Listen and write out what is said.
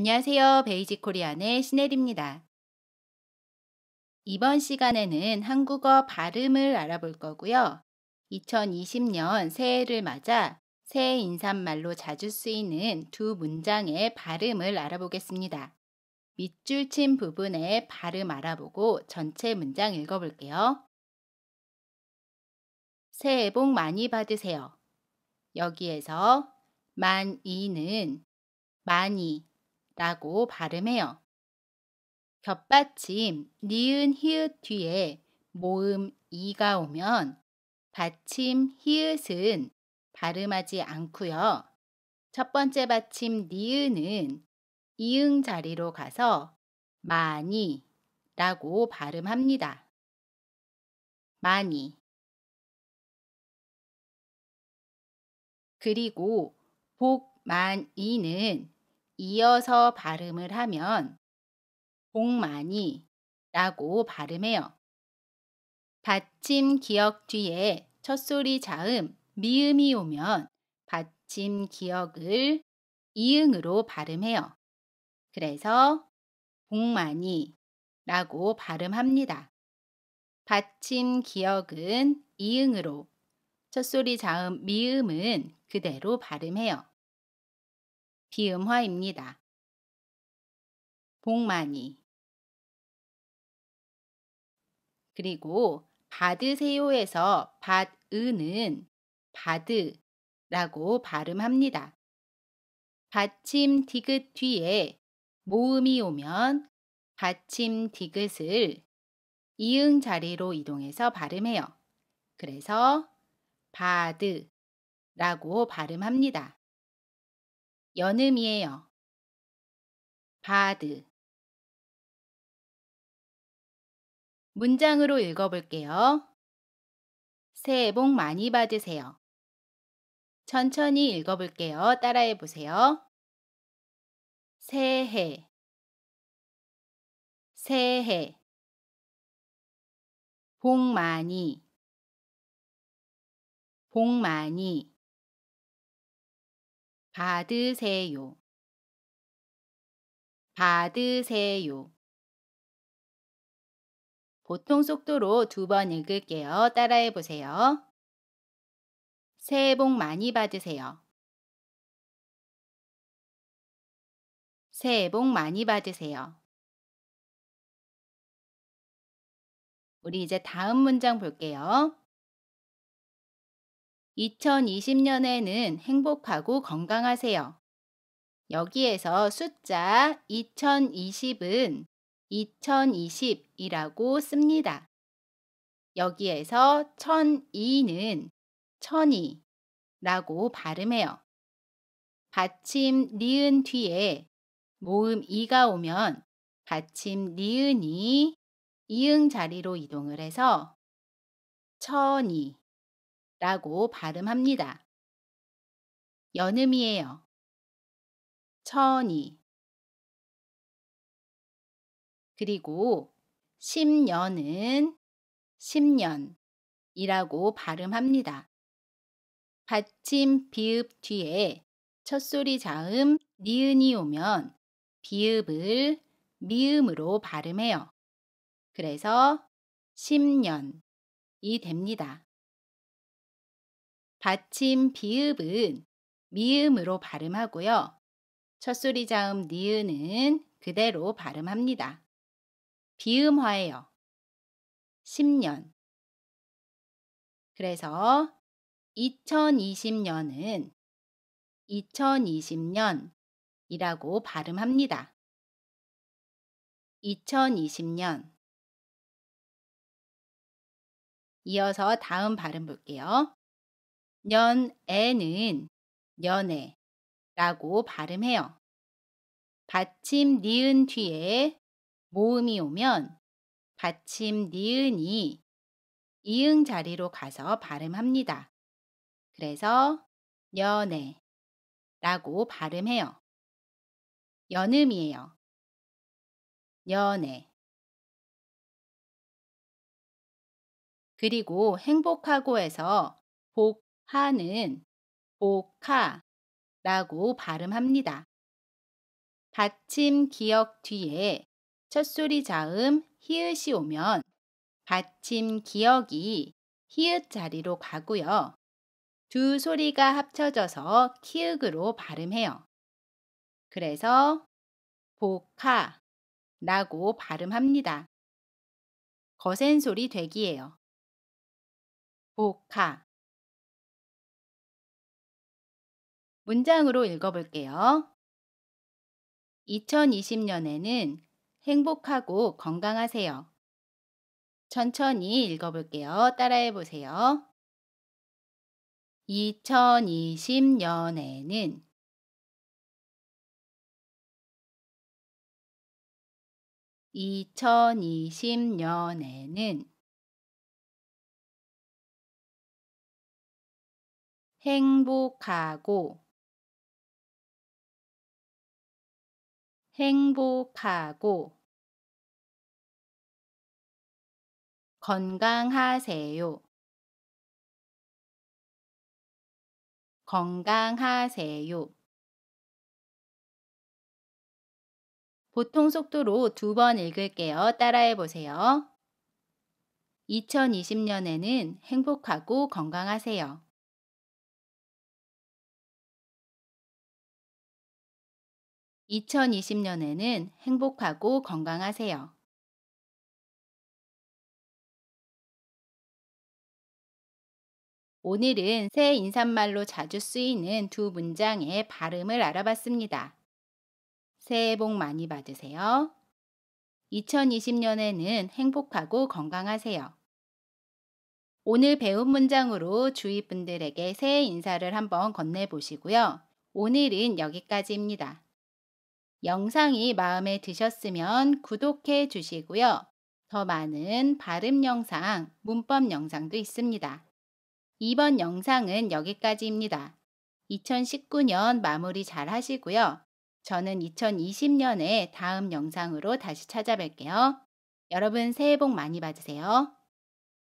안녕하세요. 베이직 코리안의 신혜리입니다. 이번 시간에는 한국어 발음을 알아볼 거고요. 2020년 새해를 맞아 새해 인사말로 자주 쓰이는 두 문장의 발음을 알아보겠습니다. 밑줄 친 부분의 발음 알아보고 전체 문장 읽어볼게요. 새해 복 많이 받으세요. 여기에서 많이는 많이 라고 발음해요. 겹받침 니은 히읗 뒤에 모음 이가 오면 받침 히읗은 발음하지 않고요. 첫 번째 받침 니은은 이응 자리로 가서 많이 라고 발음합니다. 많이. 그리고 복 많이는 이어서 발음을 하면 복 많이 라고 발음해요. 받침 기역 뒤에 첫소리 자음 미음이 오면 받침 기역을 이응으로 발음해요. 그래서 복 많이 라고 발음합니다. 받침 기역은 이응으로, 첫소리 자음 미음은 그대로 발음해요. 비음화입니다. 복 많이. 그리고 받으세요에서 받으는 받으라고 발음합니다. 받침 디귿 뒤에 모음이 오면 받침 디귿을 이응 자리로 이동해서 발음해요. 그래서 바드라고 발음합니다. 연음이에요. 바드. 문장으로 읽어볼게요. 새해 복 많이 받으세요. 천천히 읽어볼게요. 따라해 보세요. 새해, 새해, 복 많이, 복 많이, 받으세요, 받으세요. 보통 속도로 두 번 읽을게요. 따라해 보세요. 새해 복 많이 받으세요. 새해 복 많이 받으세요. 우리 이제 다음 문장 볼게요. 2020년에는 행복하고 건강하세요. 여기에서 숫자 2020은 2020이라고 씁니다. 여기에서 1002는 천이라고 발음해요. 받침 니은 뒤에 모음 이가 오면 받침 니은이 이응 자리로 이동을 해서 천이라고 발음합니다. 연음이에요. 천이. 그리고 10년은 10년이라고 발음합니다. 받침 비읍 뒤에 첫소리 자음 니은이 오면 비읍을 미음으로 발음해요. 그래서 10년이 됩니다. 받침 비읍은 미음으로 발음하고요. 첫소리 자음 니은은 그대로 발음합니다. 비음화예요. 10년. 그래서 2020년은 2020년이라고 발음합니다. 2020년. 이어서 다음 발음 볼게요. 년에는 연애라고 발음해요. 받침 니은 뒤에 모음이 오면 받침 니은이 이응 자리로 가서 발음합니다. 그래서 연애라고 발음해요. 연음이에요. 연애. 그리고 행복하고에서 복하는 복하라고 발음합니다. 받침 기역 뒤에 첫소리 자음 히읗이 오면 받침 기역이 히읗 자리로 가고요. 두 소리가 합쳐져서 키읔으로 발음해요. 그래서 복하 라고 발음합니다. 거센 소리 되기예요. 복하. 문장으로 읽어볼게요. 2020년에는 행복하고 건강하세요. 천천히 읽어볼게요. 따라해 보세요. 2020년에는 행복하고 건강하세요. 보통 속도로 2번 읽을게요. 따라해 보세요. 2020년에는 행복하고 건강하세요. 2020년에는 행복하고 건강하세요. 오늘은 새 인사말로 자주 쓰이는 두 문장의 발음을 알아봤습니다. 새해 복 많이 받으세요. 2020년에는 행복하고 건강하세요. 오늘 배운 문장으로 주위 분들에게 새해 인사를 한번 건네보시고요. 오늘은 여기까지입니다. 영상이 마음에 드셨으면 구독해 주시고요. 더 많은 발음 영상, 문법 영상도 있습니다. 이번 영상은 여기까지입니다. 2019년 마무리 잘 하시고요. 저는 2020년에 다음 영상으로 다시 찾아뵐게요. 여러분 새해 복 많이 받으세요.